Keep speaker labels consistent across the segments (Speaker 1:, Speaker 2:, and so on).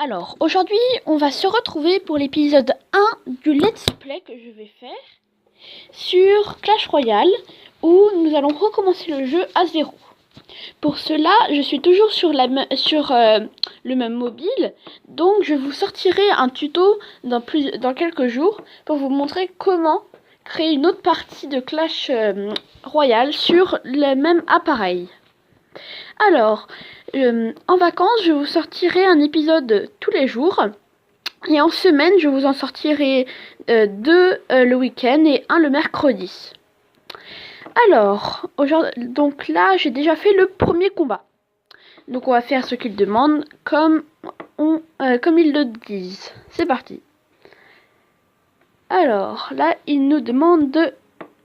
Speaker 1: Alors, aujourd'hui, on va se retrouver pour l'épisode 1 du Let's Play que je vais faire sur Clash Royale, où nous allons recommencer le jeu à zéro. Pour cela, je suis toujours sur le même mobile, donc je vous sortirai un tuto dans quelques jours pour vous montrer comment créer une autre partie de Clash Royale sur le même appareil. Alors, en vacances, je vous sortirai un épisode tous les jours. Et en semaine, je vous en sortirai deux le week-end et un le mercredi. Alors, donc là, j'ai déjà fait le premier combat. Donc on va faire ce qu'ils demandent comme ils le disent. C'est parti. Alors, là, ils nous demandent de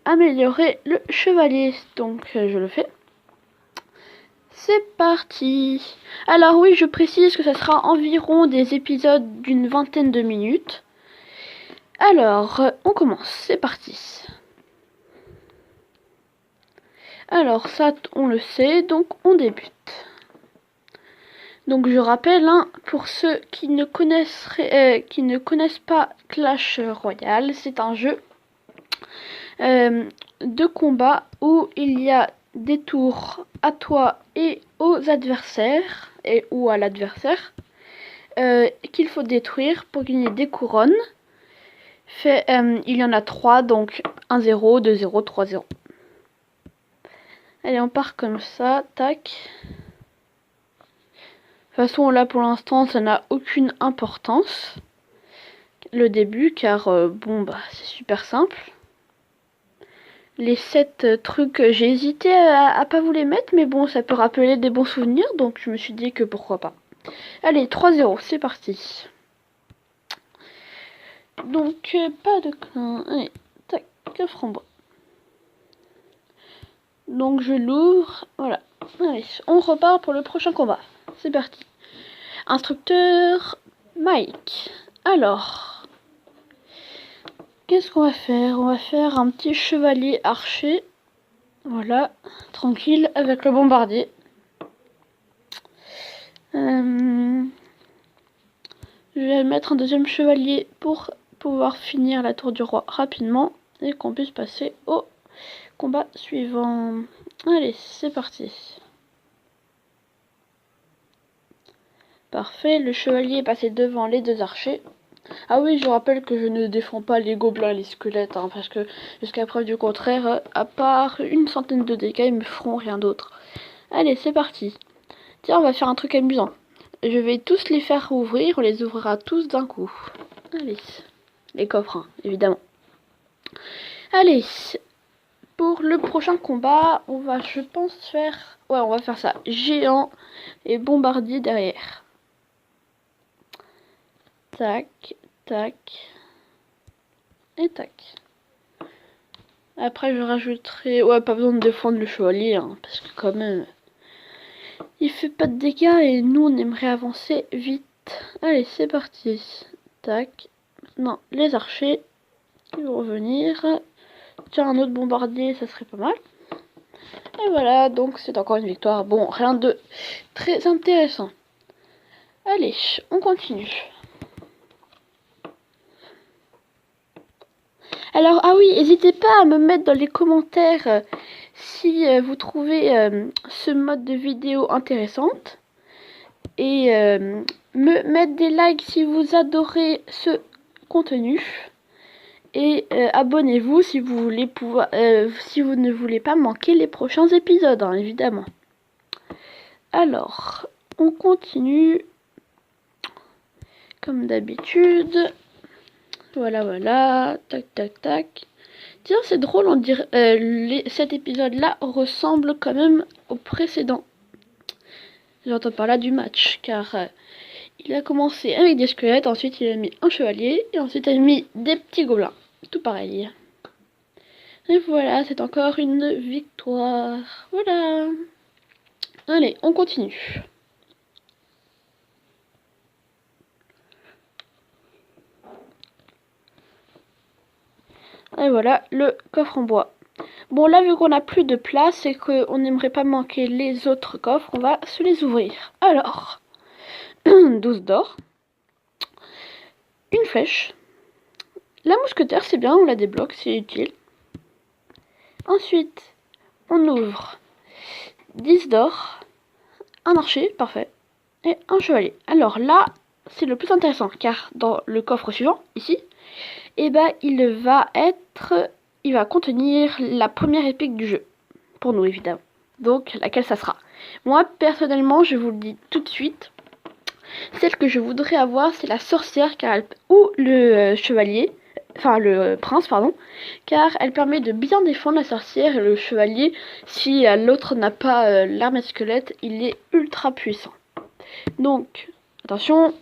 Speaker 1: améliorer le chevalier. Donc, je le fais. C'est parti. Alors oui, je précise que ça sera environ des épisodes d'une vingtaine de minutes. Alors, on commence. C'est parti. Alors ça, on le sait, donc on débute. Donc je rappelle, pour ceux qui ne connaissent pas Clash Royale, c'est un jeu de combat où il y a des tours à toi et aux adversaires, ou à l'adversaire, qu'il faut détruire pour gagner des couronnes. Il y en a 3, donc 1-0, 2-0, 3-0. Allez, on part comme ça, tac. De toute façon, là, pour l'instant, ça n'a aucune importance, le début, car, c'est super simple. Les 7 trucs, j'ai hésité à pas vous les mettre, mais bon, ça peut rappeler des bons souvenirs, donc je me suis dit que pourquoi pas. Allez, 3-0, c'est parti. Donc, pas de clin. Allez, tac, coffre en bois. Donc, je l'ouvre, voilà. Allez, on repart pour le prochain combat. C'est parti. Instructeur Mike. Alors, qu'est-ce qu'on va faire? On va faire un petit chevalier archer. Voilà, tranquille, avec le bombardier. Je vais mettre un deuxième chevalier pour pouvoir finir la tour du roi rapidement et qu'on puisse passer au combat suivant. Allez, c'est parti. Parfait, le chevalier est passé devant les deux archers. Ah oui, je rappelle que je ne défends pas les gobelins et les squelettes, parce que jusqu'à preuve du contraire, à part une centaine de dégâts, ils me feront rien d'autre. Allez, c'est parti. Tiens, on va faire un truc amusant. Je vais tous les faire ouvrir, on les ouvrira tous d'un coup. Allez, les coffres, évidemment. Allez, pour le prochain combat, on va, je pense, faire... Ouais, on va faire ça. Géant et bombardier derrière. Tac, tac. Et tac. Après, je rajouterai... Ouais, pas besoin de défendre le chevalier, parce que quand même... Il fait pas de dégâts et nous, on aimerait avancer vite. Allez, c'est parti. Tac. Non, les archers, ils vont revenir. Tiens, un autre bombardier, ça serait pas mal. Et voilà, donc c'est encore une victoire. Bon, rien de très intéressant. Allez, on continue. Alors, ah oui, n'hésitez pas à me mettre dans les commentaires si vous trouvez ce mode de vidéo intéressante. Et me mettre des likes si vous adorez ce contenu. Et abonnez-vous si vous voulez si vous ne voulez pas manquer les prochains épisodes, évidemment. Alors, on continue comme d'habitude. Voilà, tac, tac, tac. Tiens, c'est drôle, on dirait cet épisode-là ressemble quand même au précédent. J'entends par là du match, car il a commencé avec des squelettes, ensuite il a mis un chevalier, et ensuite il a mis des petits gobelins. Tout pareil. Et voilà, c'est encore une victoire. Voilà. Allez, on continue. Et voilà, le coffre en bois. Bon, là, vu qu'on n'a plus de place et qu'on n'aimerait pas manquer les autres coffres, on va se les ouvrir. Alors, 12 d'or. une flèche. La mousquetaire, c'est bien, on la débloque, c'est utile. Ensuite, on ouvre 10 d'or, un archer, parfait, et un chevalier. Alors là, c'est le plus intéressant, car dans le coffre suivant, ici, eh ben, il va contenir la première épique du jeu. Pour nous, évidemment. Donc, laquelle ça sera. Moi, personnellement, je vous le dis tout de suite, celle que je voudrais avoir, c'est la sorcière, ou le chevalier, enfin le prince, pardon, car elle permet de bien défendre la sorcière et le chevalier. Si l'autre n'a pas l'arme à squelette, il est ultra puissant. Donc, attention,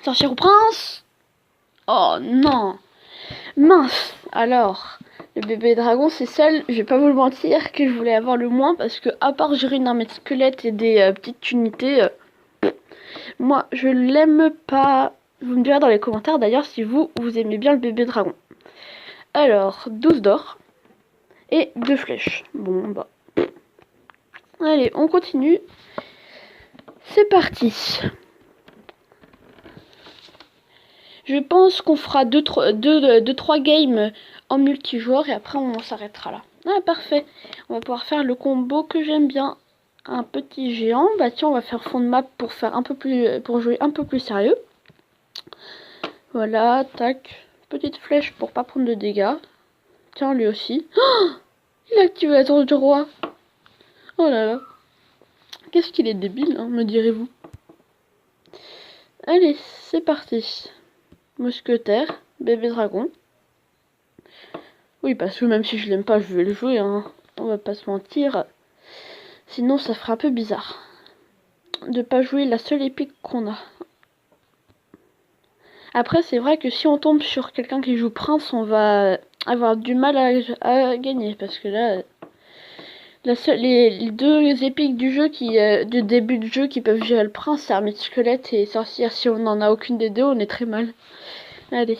Speaker 1: sorcière ou prince? Oh non, mince. Alors, le bébé dragon, c'est celle, je vais pas vous le mentir, que je voulais avoir le moins, parce que à part gérer une arme à squelette et des petites unités, moi je l'aime pas. Vous me direz dans les commentaires d'ailleurs si vous aimez bien le bébé dragon. Alors, 12 d'or et 2 flèches. Bon bah. Allez, on continue. C'est parti. Je pense qu'on fera 2-3 games en multijoueur et après on s'arrêtera là. Ah parfait. On va pouvoir faire le combo que j'aime bien. Un petit géant. Bah tiens, on va faire fond de map pour jouer un peu plus sérieux. Voilà, tac. Petite flèche pour pas prendre de dégâts. Tiens, lui aussi. Oh, il a activé la tour du roi. Oh là là. Qu'est-ce qu'il est débile, hein, me direz-vous. Allez, c'est parti. Mousquetaire, bébé dragon. Oui, parce que même si je l'aime pas, je vais le jouer, hein. On va pas se mentir. Sinon, ça ferait un peu bizarre de pas jouer la seule épique qu'on a. Après, c'est vrai que si on tombe sur quelqu'un qui joue prince, on va avoir du mal à gagner. Parce que là, les deux épiques du jeu du début du jeu qui peuvent gérer le prince, c'est armée de squelette et sorcière. Si on n'en a aucune des deux, on est très mal. Allez.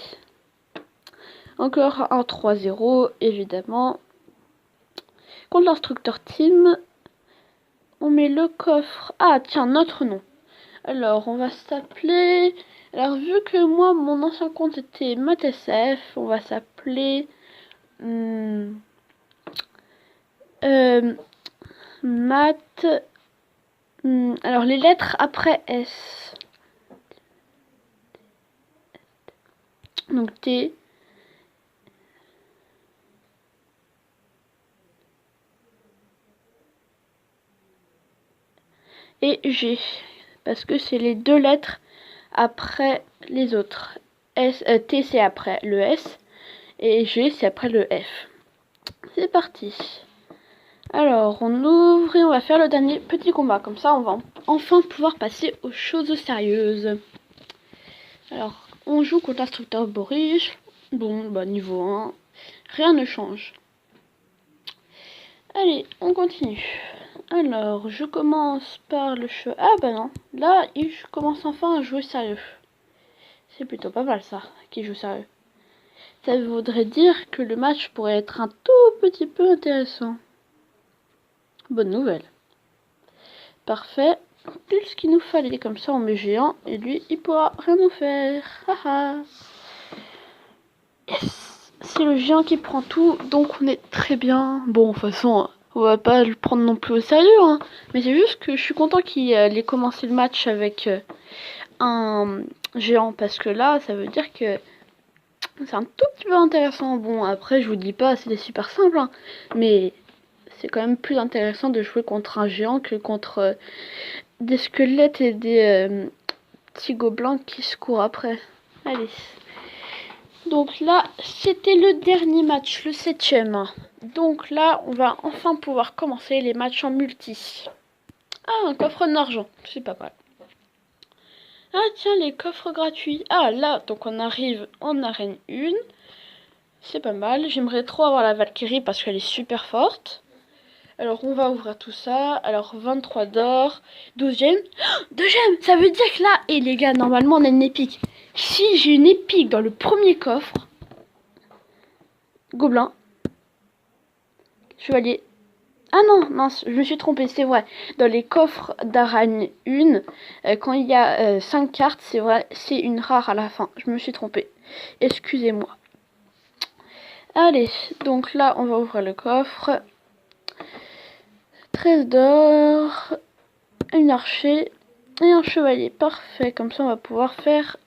Speaker 1: Encore un 3-0, évidemment. Contre l'instructeur team, on met le coffre. Ah, tiens, notre nom. Alors, on va s'appeler... Alors, vu que moi, mon ancien compte était MathSF, on va s'appeler... Math... alors, les lettres après S. Donc, T... et G. Parce que c'est les deux lettres après les autres. T c'est après le S et G c'est après le F. C'est parti. Alors on ouvre et on va faire le dernier petit combat. Comme ça on va enfin pouvoir passer aux choses sérieuses. Alors on joue contre l'instructeur Boris. Bon bah niveau 1. Rien ne change. Allez, on continue. Alors, je commence par le cheval. Ah bah non, là, je commence enfin à jouer sérieux. C'est plutôt pas mal ça, qui joue sérieux. Ça voudrait dire que le match pourrait être un tout petit peu intéressant. Bonne nouvelle. Parfait. Pile ce qu'il nous fallait, comme ça on met géant, et lui, il pourra rien nous faire. Haha. Yes. C'est le géant qui prend tout, donc on est très bien. Bon, de toute façon... on va pas le prendre non plus au sérieux, hein. Mais c'est juste que je suis content qu'il ait commencé le match avec un géant. Parce que là, ça veut dire que c'est un tout petit peu intéressant. Bon, après, je vous dis pas, c'est super simple. Hein, mais c'est quand même plus intéressant de jouer contre un géant que contre des squelettes et des petits gobelins qui se courent après. Allez. Donc là, c'était le dernier match, le 7ème. Donc là, on va enfin pouvoir commencer les matchs en multi. Ah, un coffre en argent, c'est pas mal. Ah tiens, les coffres gratuits. Ah là, donc on arrive en arène 1. C'est pas mal. J'aimerais trop avoir la Valkyrie parce qu'elle est super forte. Alors on va ouvrir tout ça. Alors 23 d'or, 12 gemmes. Oh, 2 gemmes, ça veut dire que là, et les gars, normalement on a une épique. Si j'ai une épique dans le premier coffre, gobelin, chevalier. Ah non, mince, je me suis trompée, c'est vrai. Dans les coffres d'Arane 1, quand il y a 5 cartes, c'est vrai, c'est une rare à la fin. Je me suis trompée. Excusez-moi. Allez, donc là, on va ouvrir le coffre. 13 d'or, une archer et un chevalier. Parfait, comme ça, on va pouvoir faire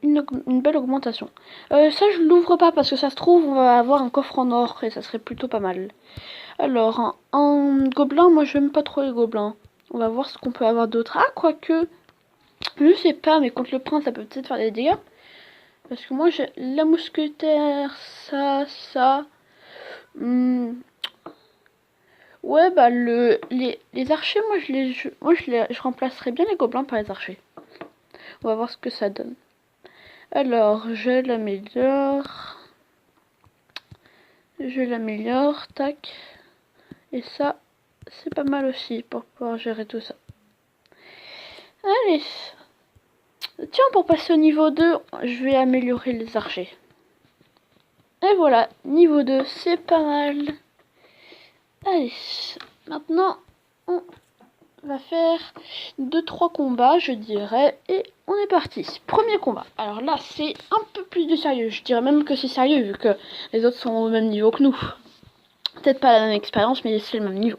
Speaker 1: une belle augmentation. Ça, je l'ouvre pas parce que ça se trouve, on va avoir un coffre en or et ça serait plutôt pas mal. Alors, en gobelin, moi, je n'aime pas trop les gobelins. On va voir ce qu'on peut avoir d'autre. Ah, quoique, je sais pas, mais contre le prince, ça peut peut-être faire des dégâts. Parce que moi, j'ai la mousquetaire, ça. Ouais, bah, les archers, moi, je remplacerais bien les gobelins par les archers. On va voir ce que ça donne. Alors, je l'améliore. Je l'améliore, tac. Et ça, c'est pas mal aussi pour pouvoir gérer tout ça. Allez. Tiens, pour passer au niveau 2, je vais améliorer les archers. Et voilà, niveau 2, c'est pas mal. Allez, maintenant, on va faire 2-3 combats, je dirais. Et on est parti. Premier combat. Alors là, c'est un peu plus de sérieux. Je dirais même que c'est sérieux, vu que les autres sont au même niveau que nous. Peut-être pas la même expérience, mais c'est le même niveau.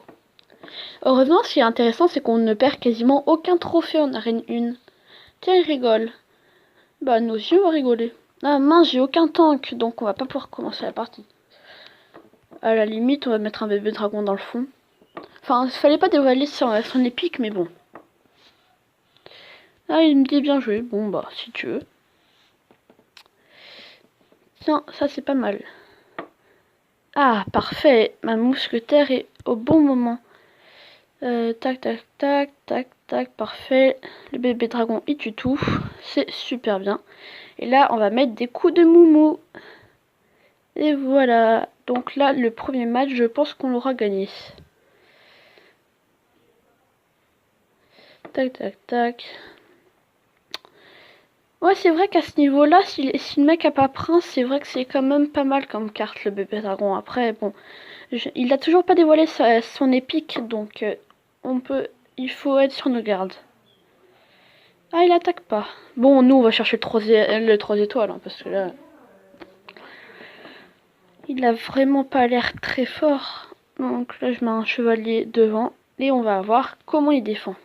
Speaker 1: Heureusement, ce qui est intéressant, c'est qu'on ne perd quasiment aucun trophée en arène 1. Tiens, il rigole. Bah, nous aussi, on va rigoler. Ah mince, j'ai aucun tank, donc on va pas pouvoir commencer la partie. À la limite, on va mettre un bébé dragon dans le fond. Enfin, il fallait pas dévoiler son épique, mais bon. Ah, il me dit bien joué. Bon, bah, si tu veux. Tiens, ça c'est pas mal. Ah, parfait. Ma mousquetaire est au bon moment. Tac, tac, tac, tac, tac, parfait. Le bébé dragon, il tue tout. C'est super bien. Et là, on va mettre des coups de moumou. Et voilà. Donc là, le premier match, je pense qu'on l'aura gagné. Tac, tac, tac. Ouais, c'est vrai qu'à ce niveau-là, si le mec a pas prince, c'est vrai que c'est quand même pas mal comme carte, le bébé dragon. Après, bon, il a toujours pas dévoilé son épique, donc il faut être sur nos gardes. Ah, il attaque pas. Bon, nous, on va chercher le 3 étoiles, hein, parce que là, il a vraiment pas l'air très fort. Donc là, je mets un chevalier devant, et on va voir comment il défend.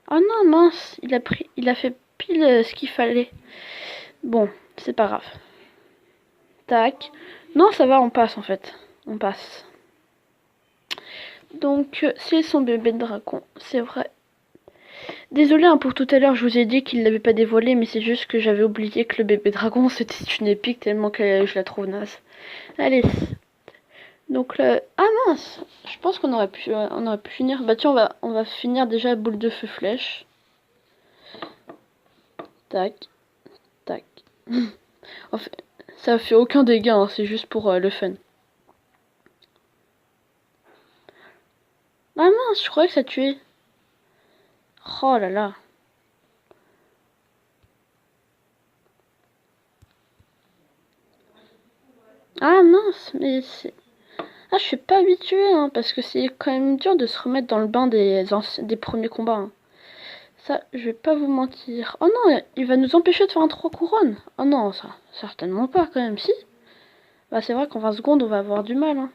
Speaker 1: Oh non, mince, il a fait pile ce qu'il fallait. Bon, c'est pas grave. Tac. Non, ça va, on passe en fait. On passe. Donc, c'est son bébé de dragon, c'est vrai. Désolé hein, pour tout à l'heure, je vous ai dit qu'il l'avait pas dévoilé, mais c'est juste que j'avais oublié que le bébé dragon c'était une épique tellement que je la trouve naze. Allez. Donc là, ah mince, je pense qu'on aurait pu finir. Bah tiens, on va finir déjà boule de feu flèche. Tac, tac. En fait, ça fait aucun dégât, hein, c'est juste pour le fun. Ah mince, je croyais que ça tuait. Oh là là. Ah mince, mais c'est... Ah, je suis pas habituée, hein, parce que c'est quand même dur de se remettre dans le bain des premiers combats. Hein. Ça, je vais pas vous mentir. Oh non, il va nous empêcher de faire un 3 couronnes. Oh non, ça, certainement pas quand même, si. Bah c'est vrai qu'en 20 secondes, on va avoir du mal. Hein.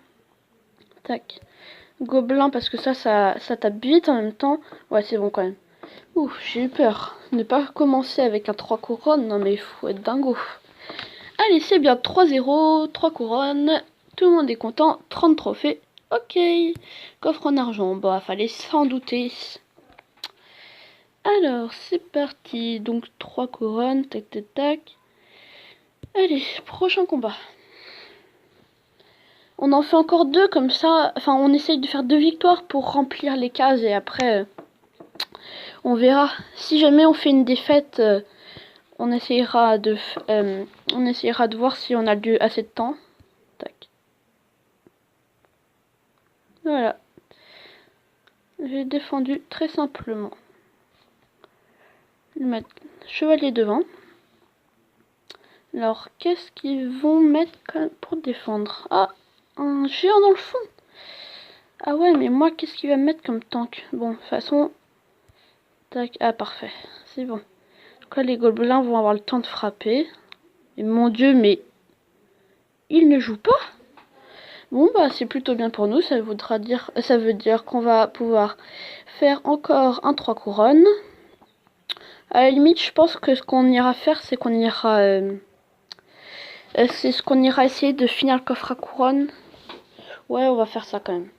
Speaker 1: Tac. Gobelin, parce que ça tape vite en même temps. Ouais, c'est bon quand même. Ouh, j'ai eu peur. Ne pas commencer avec un 3 couronnes, non mais il faut être dingo. Allez, c'est bien 3-0, 3 couronnes. Tout le monde est content, 30 trophées. Ok, coffre en argent, bah fallait s'en douter. Alors, c'est parti. Donc 3 couronnes, tac tac tac. Allez, prochain combat. On en fait encore 2 comme ça. Enfin, on essaye de faire 2 victoires pour remplir les cases et après, on verra. Si jamais on fait une défaite, on essayera de voir si on a assez de temps. Tac. Voilà. J'ai défendu très simplement. Je vais mettre chevalier devant. Alors, qu'est-ce qu'ils vont mettre pour défendre? Ah, un géant dans le fond. Ah ouais, mais moi, qu'est-ce qu'il va mettre comme tank? Bon, de toute façon... Tac, ah parfait, c'est bon. Donc là, les gobelins vont avoir le temps de frapper. Et mon dieu, mais... ils ne jouent pas? Bon, bah c'est plutôt bien pour nous, ça veut dire qu'on va pouvoir faire encore un 3 couronnes. À la limite, je pense que ce qu'on ira faire, c'est qu'on ira... essayer de finir le coffre à couronne. Ouais, on va faire ça quand même.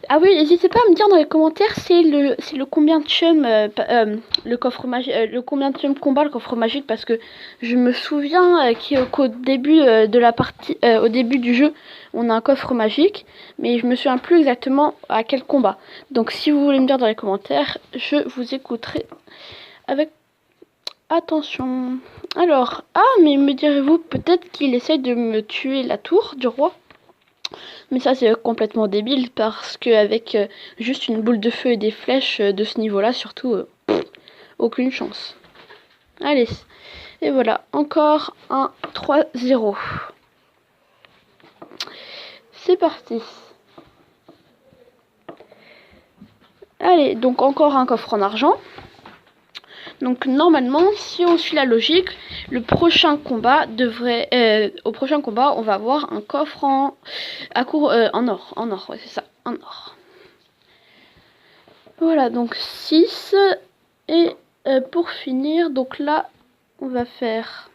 Speaker 1: Ah oui, n'hésitez pas à me dire dans les commentaires c'est le combien de chum le coffre magique, le combien de chum combat le coffre magique, parce que je me souviens qu'au début de la partie, au début du jeu, on a un coffre magique, mais je me souviens plus exactement à quel combat. Donc si vous voulez me dire dans les commentaires, je vous écouterai avec attention. Alors, mais me direz-vous peut-être qu'il essaye de me tuer la tour du roi? Mais ça c'est complètement débile, parce qu'avec juste une boule de feu et des flèches de ce niveau-là, surtout, aucune chance. Allez, et voilà, encore un 3-0. C'est parti. Allez, donc encore un coffre en argent. Donc normalement, si on suit la logique, le prochain combat devrait... au prochain combat, on va avoir un coffre en or, ouais c'est ça, en or. Voilà, donc 6. Et pour finir, donc là, on va faire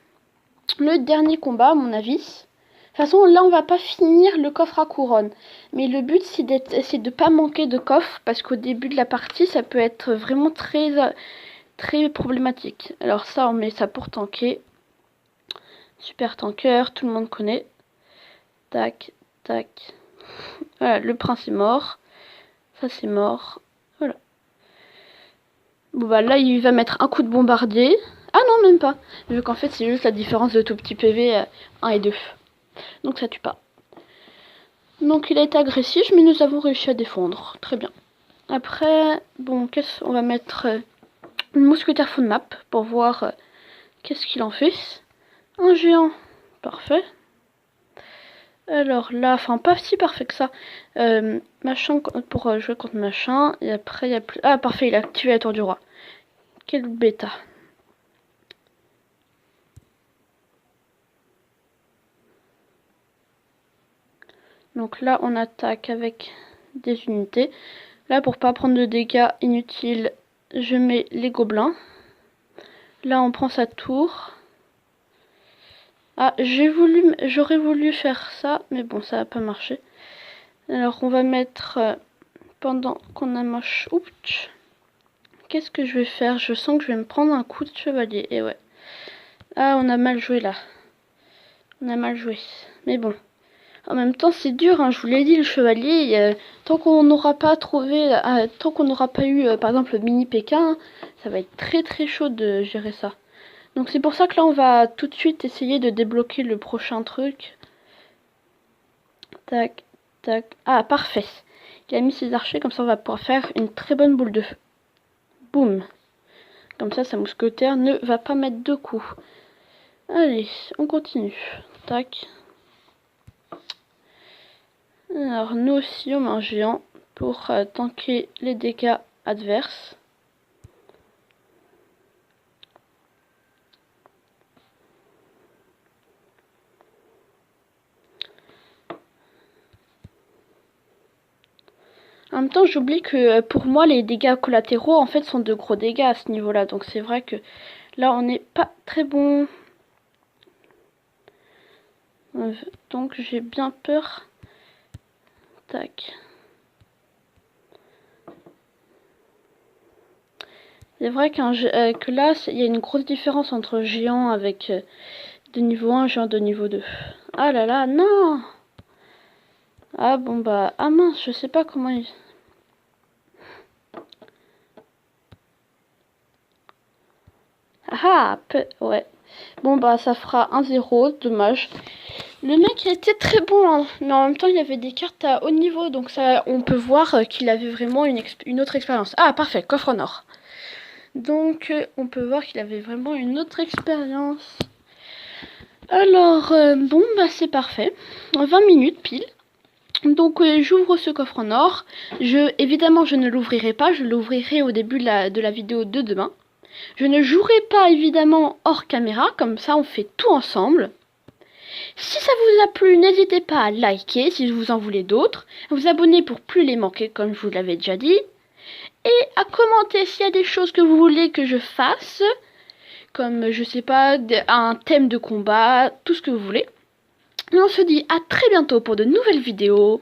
Speaker 1: le dernier combat, à mon avis. De toute façon, là, on va pas finir le coffre à couronne. Mais le but, c'est de pas manquer de coffre, parce qu'au début de la partie, ça peut être vraiment très problématique. Alors ça, on met ça pour tanker. Super tanker, tout le monde connaît. Tac, tac. Voilà, le prince est mort. Ça, c'est mort. Voilà. Bon bah là il va mettre un coup de bombardier. Ah non même pas. Vu qu'en fait c'est juste la différence de tout petit PV 1 et 2. Donc ça tue pas. Donc il a été agressif mais nous avons réussi à défendre. Très bien. Après, bon, on va mettre une mousquetaire fond de map pour voir qu'est-ce qu'il en fait. Un géant. Parfait. Alors là, enfin pas si parfait que ça. Machin pour jouer contre machin. Et après il y a plus... Ah parfait, il a activé la tour du roi. Quelle bêta. Donc là, on attaque avec des unités. Là, pour pas prendre de dégâts inutiles, je mets les gobelins. Là, on prend sa tour. Ah, j'aurais voulu faire ça, mais bon, ça n'a pas marché. Alors, on va mettre, pendant qu'on a moche... Oups. Qu'est-ce que je vais faire? Je sens que je vais me prendre un coup de chevalier. Et ouais. Ah, on a mal joué là. On a mal joué. Mais bon. En même temps, c'est dur, hein, je vous l'ai dit, le chevalier, tant qu'on n'aura pas trouvé, tant qu'on n'aura pas eu, par exemple, le mini Pékin, ça va être très très chaud de gérer ça. Donc c'est pour ça que là, on va tout de suite essayer de débloquer le prochain truc. Tac, tac. Ah, parfait. Il a mis ses archers, comme ça on va pouvoir faire une très bonne boule de feu. Boum. Comme ça, sa mousquetaire ne va pas mettre de coups. Allez, on continue. Tac. Alors nous aussi on met un géant pour tanker les dégâts adverses. En même temps j'oublie que pour moi les dégâts collatéraux en fait sont de gros dégâts à ce niveau là. Donc c'est vrai que là on n'est pas très bon. Donc j'ai bien peur. Tac. C'est vrai que là, il y a une grosse différence entre géant avec de niveau 1 et géant de niveau 2. Ah là là, non! Ah bon bah, ah mince, je sais pas comment il... Ah, ouais. Bon bah, ça fera 1-0, dommage. Le mec a été très bon, hein, mais en même temps il avait des cartes à haut niveau, donc ça, on peut voir qu'il avait vraiment une autre expérience. Ah parfait, coffre en or. Donc on peut voir qu'il avait vraiment une autre expérience. Alors bon bah c'est parfait, 20 minutes pile. Donc j'ouvre ce coffre en or. Évidemment je ne l'ouvrirai pas, je l'ouvrirai au début de la vidéo de demain. Je ne jouerai pas évidemment hors caméra, comme ça on fait tout ensemble. Si ça vous a plu, n'hésitez pas à liker si vous en voulez d'autres, à vous abonner pour plus les manquer comme je vous l'avais déjà dit, et à commenter s'il y a des choses que vous voulez que je fasse, comme je sais pas, un thème de combat, tout ce que vous voulez. Et on se dit à très bientôt pour de nouvelles vidéos.